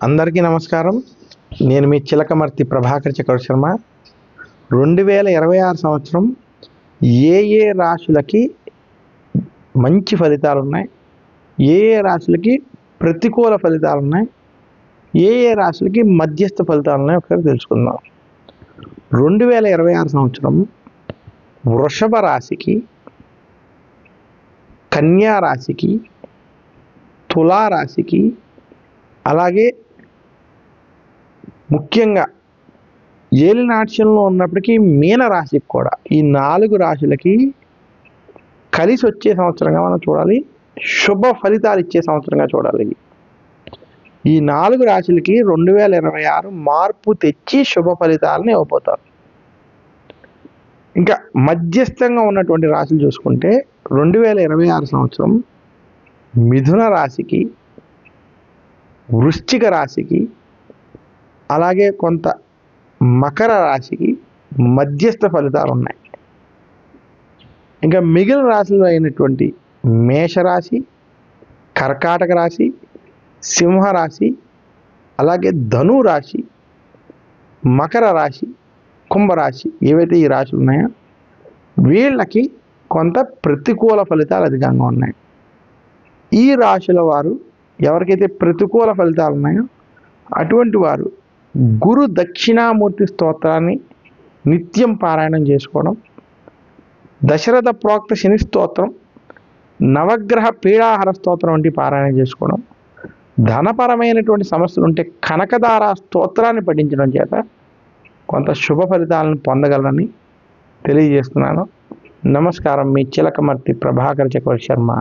అందరికీ నమస్కారం. నేను మీ చిలకమర్తి ప్రభాకర్ చక్రవర్తి శర్మ. 2026 సంవత్సరం ఏ ఏ రాశులకి మంచి ఫలితాలు ఉన్నాయి, ఏ ఏ రాశులకి ప్రతికూల ఫలితాలు ఉన్నాయి, ఏ ఏ రాశులకి మధ్యస్థ ఫలితాలు ఉన్నాయి ఒకసారి తెలుసుకుందాం. 2026 సంవత్సరం వృషభ రాశికి, కన్యా రాశికి, తులా రాశికి, అలాగే ముఖ్యంగా ఏలినాట్యంలో ఉన్నప్పటికీ మీన రాశికి కూడా, ఈ 4 రాశులకి కలిసి వచ్చే సంవత్సరంగా మనం చూడాలి. శుభ ఫలితాలు ఇచ్చే సంవత్సరంగా చూడాలి. ఈ 4 రాశులకి 2026 మార్పు తెచ్చి శుభ ఫలితాలను ఇవ్వబోతారు. ఇంకా మధ్యస్థంగా ఉన్నటువంటి రాశులు చూసుకుంటే 2026 సంవత్సరం మిథున రాశికి, వృశ్చిక రాశికి, అలాగే కొంత మకర రాశికి మధ్యస్థ ఫలితాలు ఉన్నాయి. ఇంకా మిగిలిన రాశులు అయినటువంటి మేషరాశి, కర్కాటక రాశి, సింహరాశి, అలాగే ధను రాశి, మకర రాశి, కుంభరాశి, ఏవైతే ఈ రాశులు ఉన్నాయో వీళ్ళకి కొంత ప్రతికూల ఫలితాలు అధికంగా ఉన్నాయి. ఈ రాశుల వారు ఎవరికైతే ప్రతికూల ఫలితాలు ఉన్నాయో అటువంటి వారు గురు దక్షిణామూర్తి స్తోత్రాన్ని నిత్యం పారాయణం చేసుకోవడం, దశరథ ప్రోక్త శని స్తోత్రం, నవగ్రహ పీడాహర స్తోత్రం వంటి పారాయణం చేసుకోవడం, ధనపరమైనటువంటి సమస్యలు ఉంటే కనకదార స్తోత్రాన్ని పఠించడం చేత కొంత శుభ ఫలితాలను పొందగలరని తెలియజేస్తున్నాను. నమస్కారం. మీ చిలకమర్తి ప్రభాకర్ చక్రవర్తి శర్మ.